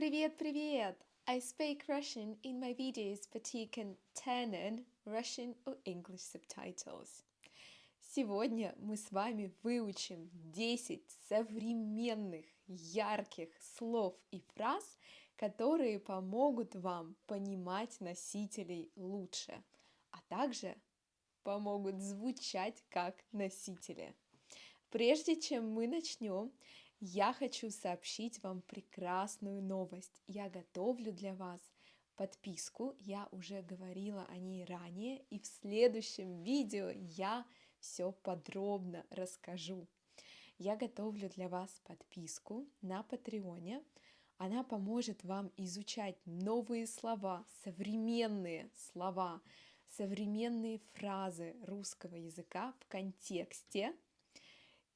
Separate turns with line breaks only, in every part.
Привет, привет! I speak Russian in my videos, but you can turn on Russian or English subtitles. Сегодня мы с вами выучим 10 современных, ярких слов и фраз, которые помогут вам понимать носителей лучше, а также помогут звучать как носители. Прежде чем мы начнем, я хочу сообщить вам прекрасную новость. Я готовлю для вас подписку, я уже говорила о ней ранее, и в следующем видео я все подробно расскажу. Я готовлю для вас подписку на Патреоне. Она поможет вам изучать новые слова, современные фразы русского языка в контексте.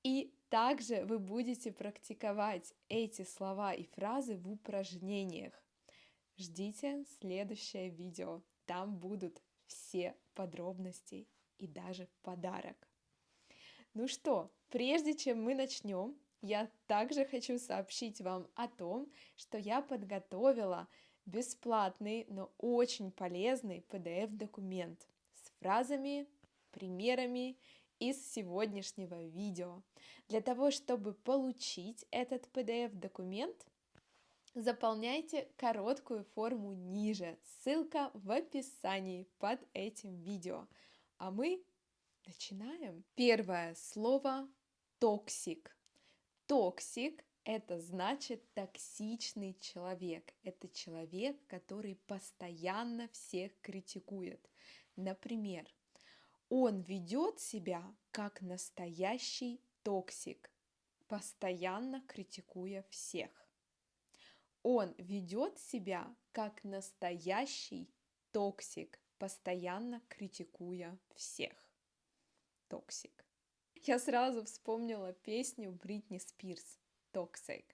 И также вы будете практиковать эти слова и фразы в упражнениях. Ждите следующее видео, там будут все подробности и даже подарок. Ну что, прежде чем мы начнем, я также хочу сообщить вам о том, что я подготовила бесплатный, но очень полезный PDF-документ с фразами, примерами из сегодняшнего видео. Для того, чтобы получить этот PDF-документ, заполняйте короткую форму ниже. Ссылка в описании под этим видео. А мы начинаем. Первое слово токсик. Токсик — это значит токсичный человек. Это человек, который постоянно всех критикует. Например, он ведет себя как настоящий токсик, постоянно критикуя всех. Он ведет себя как настоящий токсик, постоянно критикуя всех. Токсик. Я сразу вспомнила песню Бритни Спирс «Toxic»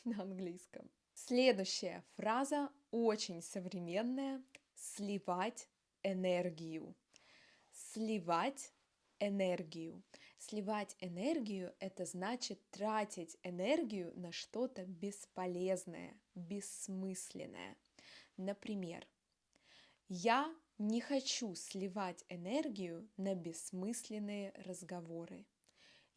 на английском. Следующая фраза очень современная — сливать энергию. Сливать энергию. Сливать энергию — это значит тратить энергию на что-то бесполезное, бессмысленное. Например, я не хочу сливать энергию на бессмысленные разговоры.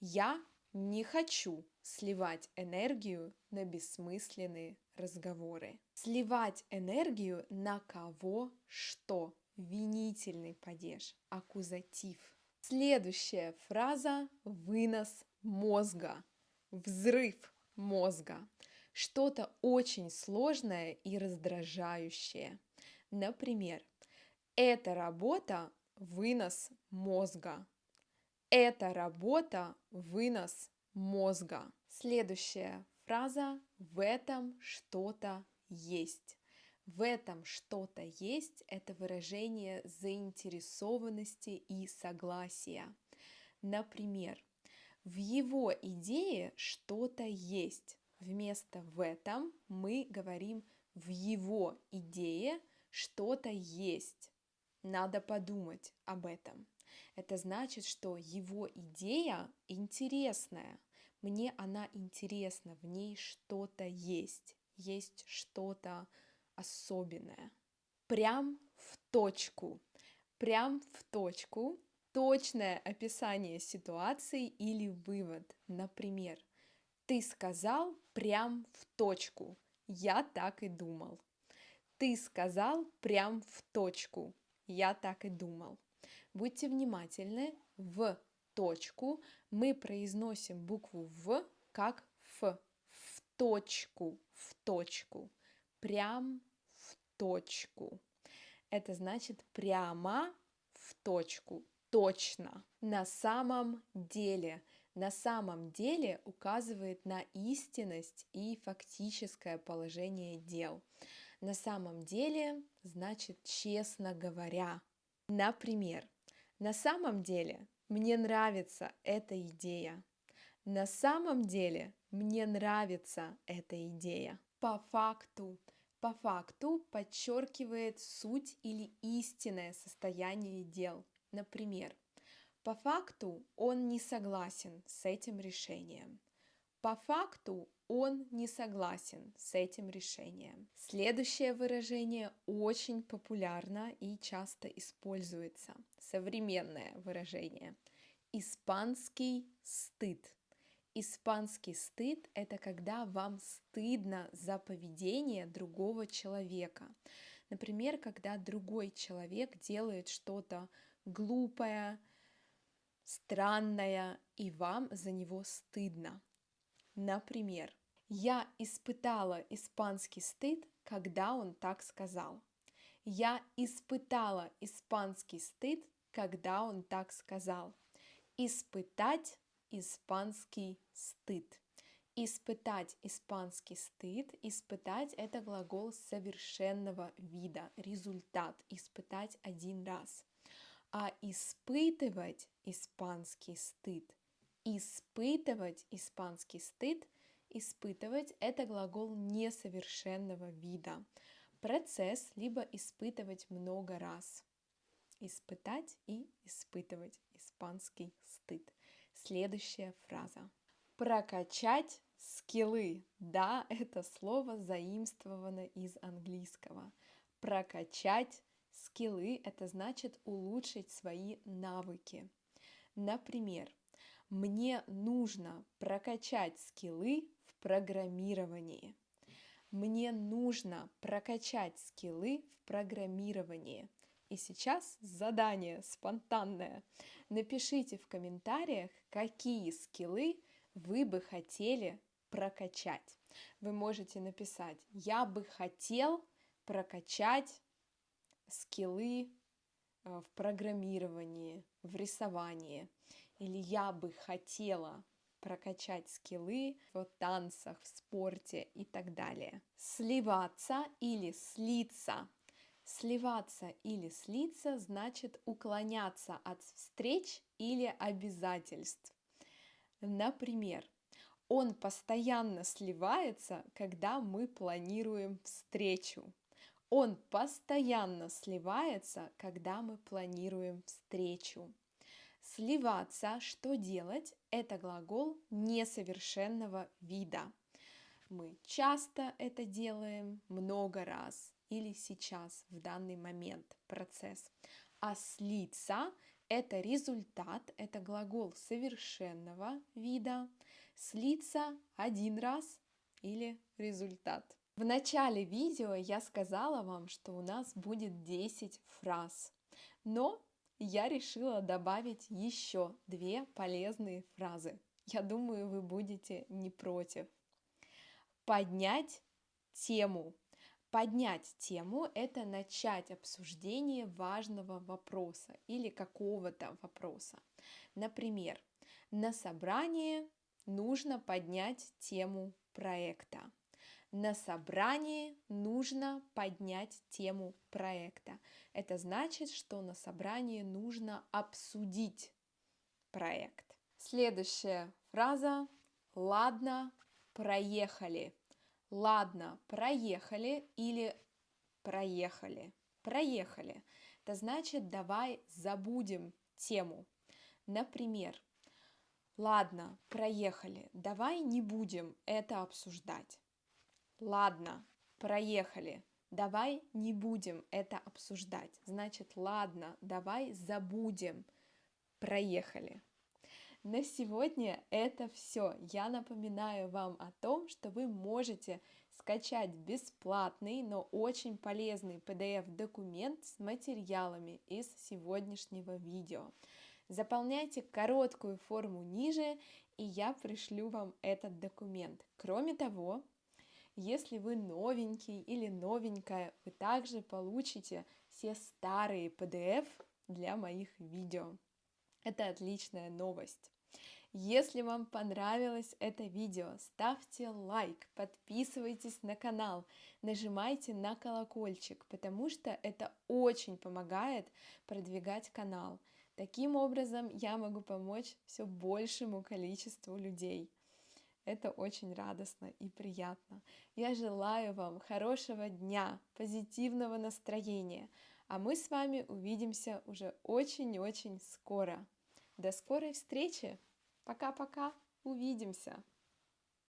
Я не хочу сливать энергию на бессмысленные разговоры. Сливать энергию на кого что. Винительный падеж, аккузатив. Следующая фраза — вынос мозга, взрыв мозга. Что-то очень сложное и раздражающее. Например, эта работа — вынос мозга. Эта работа — вынос мозга. Следующая фраза — в этом что-то есть. В этом что-то есть — это выражение заинтересованности и согласия. Например, в его идее что-то есть. Вместо «в этом» мы говорим «в его идее что-то есть». Надо подумать об этом. Это значит, что его идея интересная. Мне она интересна, в ней что-то есть. Есть что-то особенное. Прям в точку. Прям в точку. Точное описание ситуации или вывод. Например, ты сказал прям в точку. Я так и думал. Ты сказал прям в точку. Я так и думал. Будьте внимательны. В точку мы произносим букву В как Ф. В точку. В точку. Прям в точку. Это значит прямо в точку, точно. На самом деле. На самом деле указывает на истинность и фактическое положение дел. На самом деле значит честно говоря. Например, на самом деле мне нравится эта идея. На самом деле мне нравится эта идея. По факту. По факту подчеркивает суть или истинное состояние дел. Например, по факту он не согласен с этим решением. По факту он не согласен с этим решением. Следующее выражение очень популярно и часто используется. Современное выражение. Испанский стыд. Испанский стыд – это когда вам стыдно за поведение другого человека. Например, когда другой человек делает что-то глупое, странное, и вам за него стыдно. Например, я испытала испанский стыд, когда он так сказал. Я испытала испанский стыд, когда он так сказал. Испытать испанский стыд. Испытать испанский стыд. Испытать – это глагол совершенного вида, результат. Испытать один раз. А испытывать испанский стыд. Испытывать испанский стыд. Испытывать – это глагол несовершенного вида. Процесс либо испытывать много раз. Испытать и испытывать испанский стыд. Следующая фраза. Прокачать скиллы. Да, это слово заимствовано из английского. Прокачать скиллы – это значит улучшить свои навыки. Например, мне нужно прокачать скиллы в программировании. Мне нужно прокачать скиллы в программировании. И сейчас задание спонтанное. Напишите в комментариях, какие скиллы вы бы хотели прокачать. Вы можете написать: я бы хотел прокачать скиллы в программировании, в рисовании. Или я бы хотела прокачать скиллы в танцах, в спорте и так далее. Сливаться или слиться. Сливаться или слиться значит уклоняться от встреч или обязательств. Например, он постоянно сливается, когда мы планируем встречу. Он постоянно сливается, когда мы планируем встречу. Сливаться, что делать? Это глагол несовершенного вида. Мы часто это делаем, много раз, или сейчас, в данный момент, процесс. А слиться – это результат, это глагол совершенного вида. Слиться один раз или результат. В начале видео я сказала вам, что у нас будет 10 фраз, но я решила добавить еще 2 полезные фразы. Я думаю, вы будете не против. Поднять тему. Поднять тему – это начать обсуждение важного вопроса или какого-то вопроса. Например, на собрании нужно поднять тему проекта. На собрании нужно поднять тему проекта. Это значит, что на собрании нужно обсудить проект. Следующая фраза. Ладно, проехали. Ладно, проехали или проехали. Проехали. Это значит, давай забудем тему. Например, ладно, проехали, давай не будем это обсуждать. Ладно, проехали, давай не будем это обсуждать. Значит, ладно, давай забудем, проехали. На сегодня это все. Я напоминаю вам о том, что вы можете скачать бесплатный, но очень полезный PDF-документ с материалами из сегодняшнего видео. Заполняйте короткую форму ниже, и я пришлю вам этот документ. Кроме того, если вы новенький или новенькая, вы также получите все старые PDF для моих видео. Это отличная новость. Если вам понравилось это видео, ставьте лайк, подписывайтесь на канал, нажимайте на колокольчик, потому что это очень помогает продвигать канал. Таким образом, я могу помочь все большему количеству людей. Это очень радостно и приятно. Я желаю вам хорошего дня, позитивного настроения, а мы с вами увидимся уже очень-очень скоро. До скорой встречи! Пока-пока, увидимся!